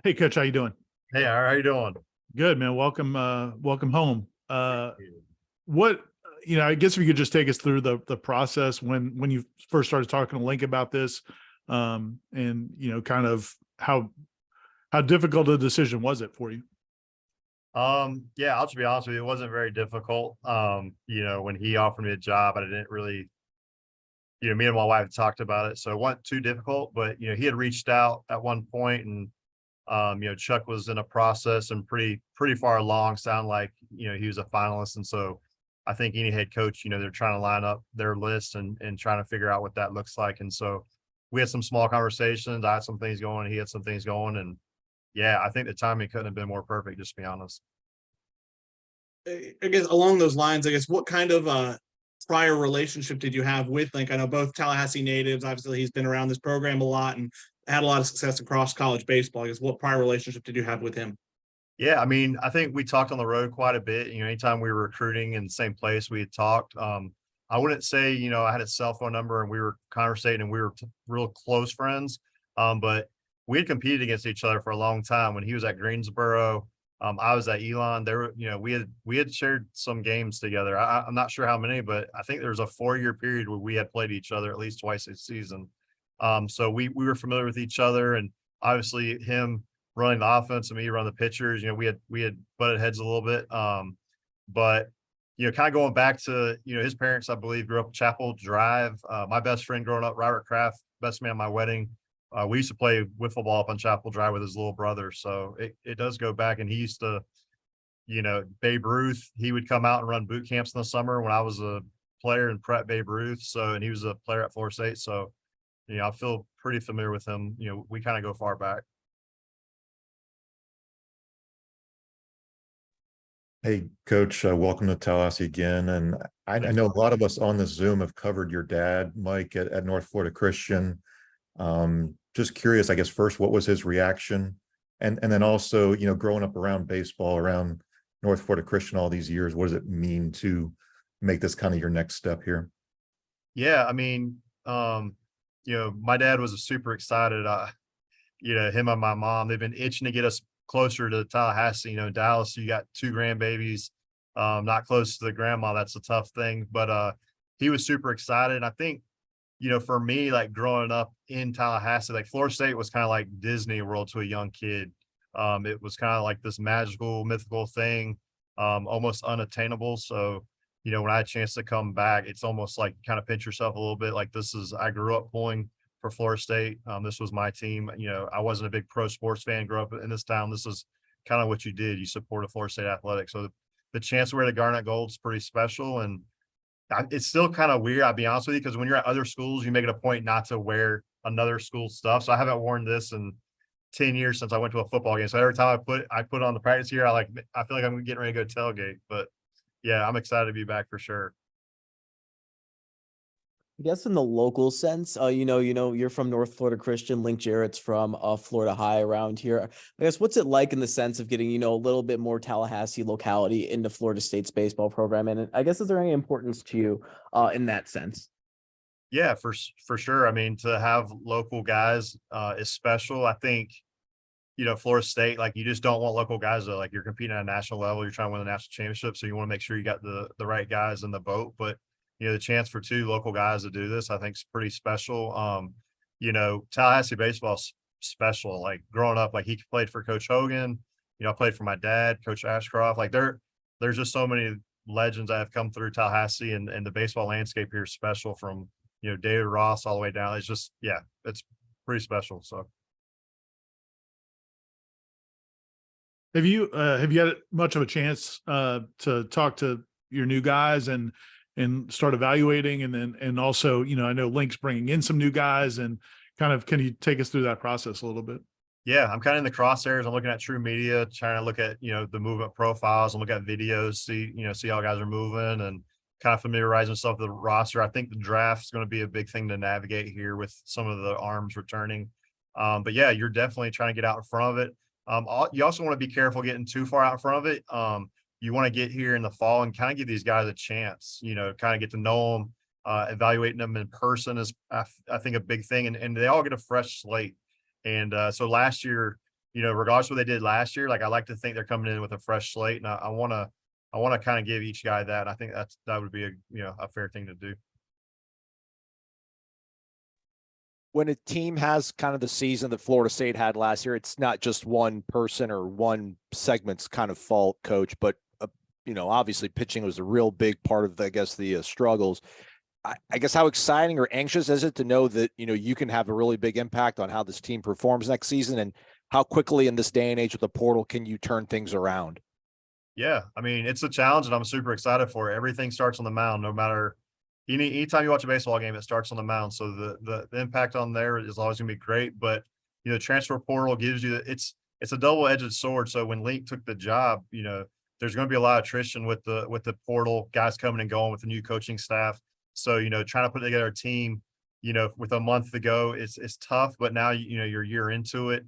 Hey, Coach, how you doing? Hey, how you doing? Good, man. Welcome home. What I guess if you could just take us through the process when you first started talking to Link about this, and kind of how difficult a decision was it for you? Yeah, I'll just be honest with you, it wasn't very difficult. When he offered me a job, I didn't really, me and my wife talked about it, so it wasn't too difficult. But he had reached out at one point, and Chuck was in a process and pretty far along. Sound like he was a finalist, and so I think any head coach, they're trying to line up their list and trying to figure out what that looks like. And so we had some small conversations. I had some things going, he had some things going, and yeah, I think the timing couldn't have been more perfect, just to be honest. I guess along those lines, I guess what kind of prior relationship did you have with Link? I know both Tallahassee natives. Obviously, he's been around this program a lot and had a lot of success across college baseball. I guess what prior relationship did you have with him? Yeah, I mean, I think we talked on the road quite a bit. Anytime we were recruiting in the same place, we had talked. I wouldn't say, I had his cell phone number and we were conversating and we were real close friends. But we had competed against each other for a long time. When he was at Greensboro, I was at Elon. There were, we had shared some games together. I'm not sure how many, but I think there was a 4-year period where we had played each other at least twice a season. So we were familiar with each other, and obviously him running the offense and me running the pitchers. We had butted heads a little bit. But kind of going back to his parents, I believe, grew up Chapel Drive. My best friend growing up, Robert Kraft, best man at my wedding. We used to play wiffle ball up on Chapel Drive with his little brother, so it does go back. And he used to, Babe Ruth. He would come out and run boot camps in the summer when I was a player and prep Babe Ruth. So, and he was a player at Florida State. So, I feel pretty familiar with him. We kind of go far back. Hey, Coach, welcome to Tallahassee again. And I know a lot of us on this Zoom have covered your dad, Mike, at North Florida Christian. Just curious, I guess, first, what was his reaction? And then also, growing up around baseball, around North Florida Christian all these years, what does it mean to make this kind of your next step here? Yeah, I mean, my dad was super excited. Him and my mom, they've been itching to get us closer to Tallahassee. Dallas, you got 2 grandbabies, not close to the grandma. That's a tough thing. But he was super excited. And I think, for me, like growing up in Tallahassee, like Florida State was kind of like Disney World to a young kid. It was kind of like this magical, mythical thing, almost unattainable. So, when I had a chance to come back, it's almost like kind of pinch yourself a little bit. Like I grew up pulling for Florida State. This was my team. I wasn't a big pro sports fan, grew up in this town. This is kind of what you did. You supported Florida State athletics. So the chance to wear the Garnet Gold is pretty special. And it's still kind of weird, I'll be honest with you, because when you're at other schools, you make it a point not to wear another school's stuff. So I haven't worn this in 10 years since I went to a football game. So every time I put on the practice gear, I feel like I'm getting ready to go tailgate. But yeah, I'm excited to be back for sure. I guess in the local sense, you're from North Florida Christian. Link Jarrett's from Florida High around here. I guess what's it like in the sense of getting, a little bit more Tallahassee locality into Florida State's baseball program? And I guess is there any importance to you in that sense? Yeah, for sure. I mean, to have local guys is special. I think, Florida State, like you just don't want local guys that like you're competing at a national level, you're trying to win the national championship. So you want to make sure you got the right guys in the boat. But the chance for 2 local guys to do this, I think is pretty special. Tallahassee baseball's special. Like growing up, like he played for Coach Hogan, I played for my dad, Coach Ashcroft. Like there's just so many legends that have come through Tallahassee, and the baseball landscape here is special from, David Ross all the way down. It's just, yeah, it's pretty special. So. Have you had much of a chance to talk to your new guys and start evaluating, and also, I know Link's bringing in some new guys, and kind of, can you take us through that process a little bit? Yeah, I'm kind of in the crosshairs. I'm looking at True Media, trying to look at, the movement profiles and look at videos, see how guys are moving, and kind of familiarize myself with the roster. I think the draft is going to be a big thing to navigate here with some of the arms returning. But yeah, you're definitely trying to get out in front of it. You also want to be careful getting too far out in front of it. You want to get here in the fall and kind of give these guys a chance, kind of get to know them, evaluating them in person is, I think, a big thing. And they all get a fresh slate. And so last year, regardless of what they did last year, like I like to think they're coming in with a fresh slate, and I want to kind of give each guy that. I think that would be a fair thing to do. When a team has kind of the season that Florida State had last year, it's not just one person or one segment's kind of fault, coach, but obviously pitching was a real big part of the struggles. I guess how exciting or anxious is it to know that, you can have a really big impact on how this team performs next season, and how quickly in this day and age with the portal can you turn things around? Yeah. I mean, it's a challenge, and I'm super excited for it. Everything starts on the mound, no matter anytime you watch a baseball game, it starts on the mound. So the impact on there is always gonna be great. But transfer portal gives you it's a double-edged sword. So when Link took the job, there's gonna be a lot of attrition with the portal, guys coming and going with the new coaching staff. So, trying to put together a team, with a month to go, it's tough, but now you're a year into it.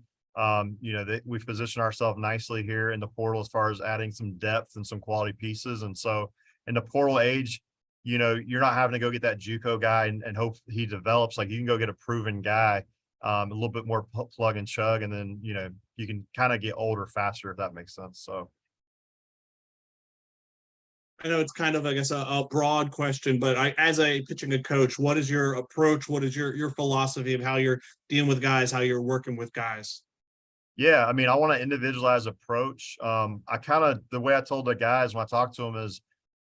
We've positioned ourselves nicely here in the portal as far as adding some depth and some quality pieces. And so in the portal age, you're not having to go get that JUCO guy and hope he develops. Like, you can go get a proven guy, a little bit more plug and chug, and then, you can kind of get older faster, if that makes sense. So. I know it's kind of, I guess, a broad question, but as a pitching a coach, what is your approach? What is your philosophy of how you're dealing with guys, how you're working with guys? Yeah, I mean, I want to individualized approach. The way I told the guys when I talked to them is,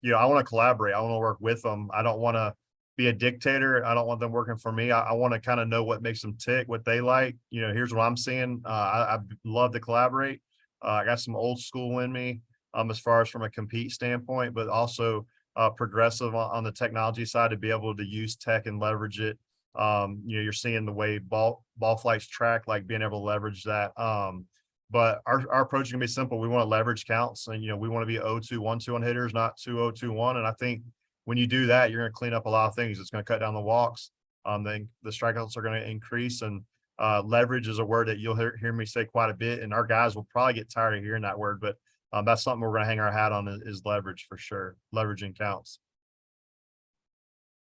I want to collaborate. I want to work with them. I don't want to be a dictator. I don't want them working for me. I want to kind of know what makes them tick, what they like. Here's what I'm seeing. I love to collaborate. I got some old school in me, as far as from a compete standpoint, but also progressive on the technology side to be able to use tech and leverage it. You're seeing the way ball flights track, like being able to leverage that. But our approach is gonna be simple. We want to leverage counts, and we want to be 0-2, 1-2 on hitters, not 2-0, 2-1. And I think when you do that, you're going to clean up a lot of things. It's going to cut down the walks. Then the strikeouts are going to increase, and leverage is a word that you'll hear me say quite a bit. And our guys will probably get tired of hearing that word, but that's something we're going to hang our hat on is leverage for sure. Leveraging counts.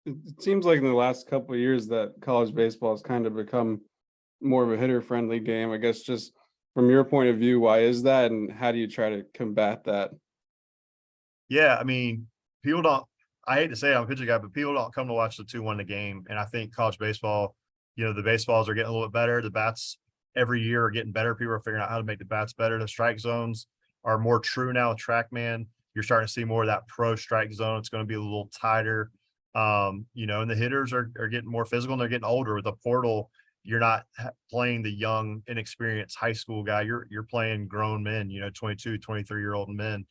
It seems like in the last couple of years that college baseball has kind of become more of a hitter-friendly game. I guess just from your point of view, why is that, and how do you try to combat that? Yeah, I mean, people don't. I hate to say I'm a pitching guy, but people don't come to watch the 2-1 the game. And I think college baseball, the baseballs are getting a little bit better. The bats every year are getting better. People are figuring out how to make the bats better. The strike zones are more true now with TrackMan. You're starting to see more of that pro strike zone. It's going to be a little tighter. And the hitters are getting more physical, and they're getting older. With the portal, you're not playing the young, inexperienced high school guy. You're playing grown men, 22, 23-year-old men.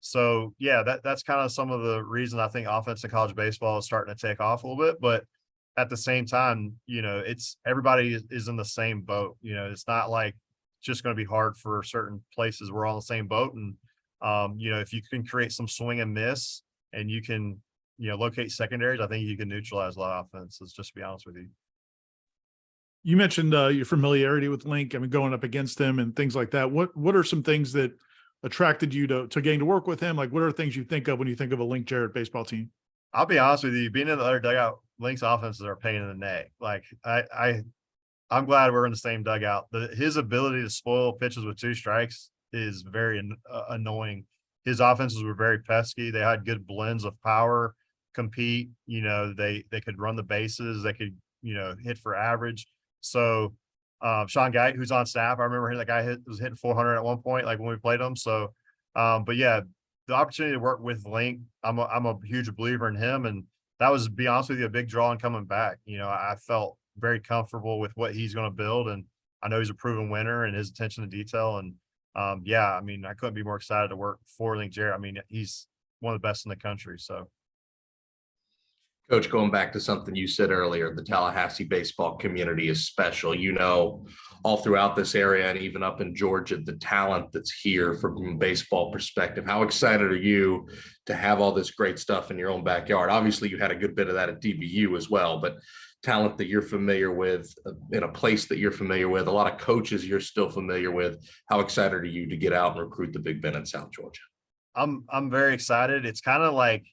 So yeah, that's kind of some of the reason I think offense in college baseball is starting to take off a little bit. But at the same time, it's everybody is in the same boat. It's not like it's just going to be hard for certain places. We're all in the same boat. And, if you can create some swing and miss, and you can, locate secondaries, I think you can neutralize a lot of offenses, just to be honest with you. You mentioned your familiarity with Link. I mean, going up against him and things like that. What are some things that attracted you to getting to work with him? Like, what are things you think of when you think of a Link Jarrett baseball team? I'll be honest with you, being in the other dugout, Link's offenses are a pain in the neck. Like, I'm glad we're in the same dugout. His ability to spoil pitches with 2 strikes is very annoying. His offenses were very pesky. They had good blends of power, compete. They could run the bases. They could, hit for average. So Sean Geidt, who's on staff, I remember that guy was hitting 400 at one point, like when we played him. So, but yeah, the opportunity to work with Link, I'm a huge believer in him, and that was, to be honest with you, a big draw in coming back. I felt very comfortable with what he's going to build, and I know he's a proven winner and his attention to detail. And yeah, I mean, I couldn't be more excited to work for Link Jarrett. I mean, he's one of the best in the country. So. Coach, going back to something you said earlier, the Tallahassee baseball community is special. All throughout this area and even up in Georgia, the talent that's here from a baseball perspective. How excited are you to have all this great stuff in your own backyard? Obviously, you had a good bit of that at DBU as well, but talent that you're familiar with in a place that you're familiar with, a lot of coaches you're still familiar with. How excited are you to get out and recruit the Big Ben in South Georgia? I'm very excited. It's kind of like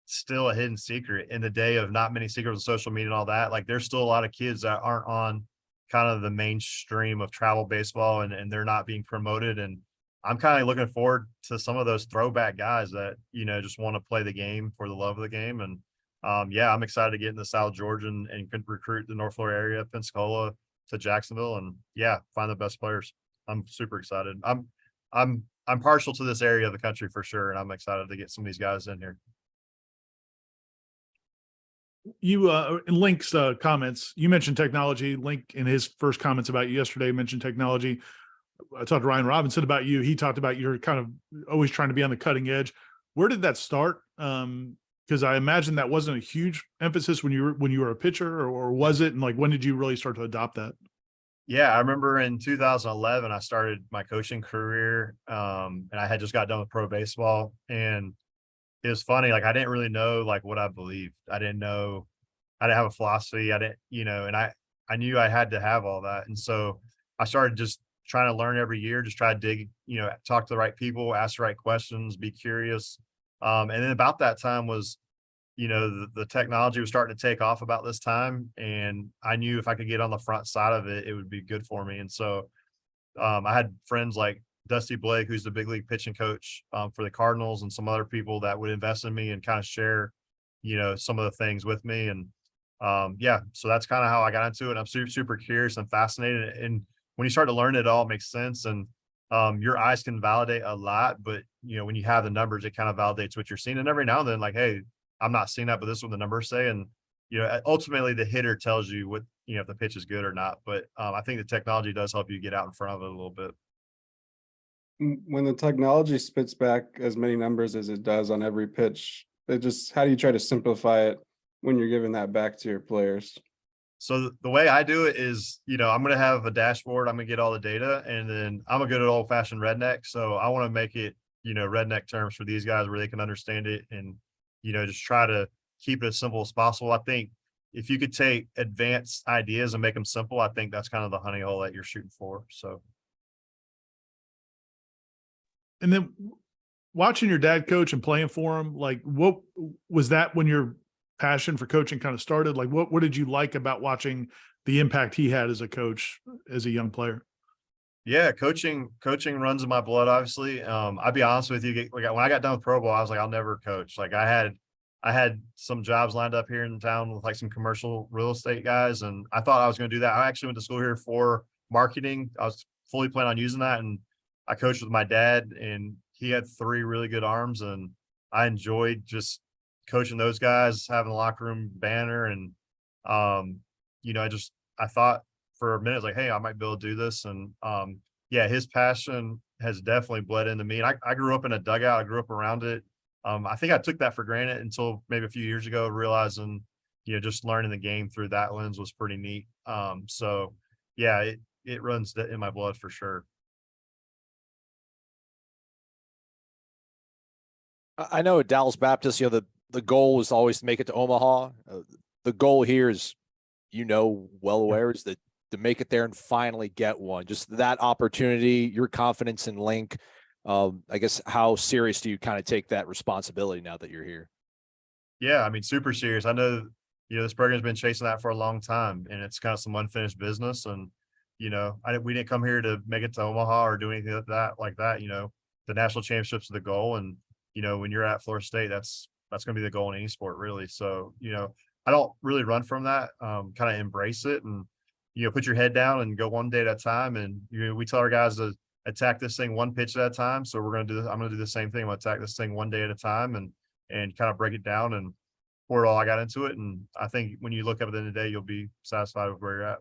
still a hidden secret in the day of not many secrets on social media and all that. Like, there's still a lot of kids that aren't on kind of the mainstream of travel baseball, and they're not being promoted. And I'm kind of looking forward to some of those throwback guys that, just want to play the game for the love of the game. And yeah, I'm excited to get in the South Georgia and could recruit the North Florida area, Pensacola to Jacksonville, and yeah, find the best players. I'm super excited. I'm partial to this area of the country for sure, and I'm excited to get some of these guys in here. You in Link's comments, you mentioned technology. Link in his first comments about you yesterday mentioned technology. I talked to Ryan Robinson about you. He talked about you're kind of always trying to be on the cutting edge. Where did that start? Because I imagine that wasn't a huge emphasis when you were a pitcher, or was it? And like, when did you really start to adopt that? Yeah, I remember in 2011, I started my coaching career, and I had just got done with pro baseball. And it was funny, like I didn't really know like what I believed. I didn't have a philosophy. I didn't, and I knew I had to have all that. And so I started just trying to learn every year, just try to dig, talk to the right people, ask the right questions, be curious. And then about that time was, the technology was starting to take off about this time. And I knew if I could get on the front side of it, it would be good for me. And so I had friends like Dusty Blake, who's the big league pitching coach for the Cardinals, and some other people that would invest in me and kind of share, some of the things with me. And yeah, so that's kind of how I got into it. I'm super, super curious and fascinated. And when you start to learn it all makes sense. And your eyes can validate a lot, but when you have the numbers, it kind of validates what you're seeing. And every now and then, like, hey, I'm not seeing that, but this is what the numbers say. And ultimately the hitter tells you what, if the pitch is good or not. But I think the technology does help you get out in front of it a little bit. When the technology spits back as many numbers as it does on every pitch, how do you try to simplify it when you're giving that back to your players? So the way I do it is, I'm going to have a dashboard. I'm going to get all the data, and then I'm a good old fashioned redneck. So I want to make it, redneck terms for these guys where they can understand it, and, just try to keep it as simple as possible. I think if you could take advanced ideas and make them simple, I think that's kind of the honey hole that you're shooting for. So. And then watching your dad coach and playing for him, like, what was that when your passion for coaching kind of started? Like, what did you like about watching the impact he had as a coach, as a young player? Yeah, coaching runs in my blood, obviously. I'll be honest with you, when I got done with pro ball, I was like, I'll never coach. Like I had some jobs lined up here in town with like some commercial real estate guys, and I thought I was going to do that. I actually went to school here for marketing. I was fully planning on using that, and I coached with my dad, and he had 3 really good arms, and I enjoyed just coaching those guys, having the locker room banner. And, I thought for a minute, like, hey, I might be able to do this. And, yeah, his passion has definitely bled into me. And I grew up in a dugout. I grew up around it. I think I took that for granted until maybe a few years ago, realizing, just learning the game through that lens was pretty neat. So yeah, it runs in my blood for sure. I know at Dallas Baptist, the goal is always to make it to Omaha. The goal here is, well aware, is that to make it there and finally get one. Just that opportunity, your confidence in Link. I guess, how serious do you kind of take that responsibility now that you're here? Yeah, I mean, super serious. I know, this program's been chasing that for a long time, and it's kind of some unfinished business. And, we didn't come here to make it to Omaha or do anything like that. The national championships are the goal. And, when you're at Florida State, that's going to be the goal in any sport, really. So, I don't really run from that, kind of embrace it and, put your head down and go one day at a time. And, we tell our guys to attack this thing one pitch at a time. So we're going to do this. I'm going to do the same thing. I'm going to attack this thing one day at a time and kind of break it down and pour it all I got into it. And I think when you look up at the end of the day, you'll be satisfied with where you're at.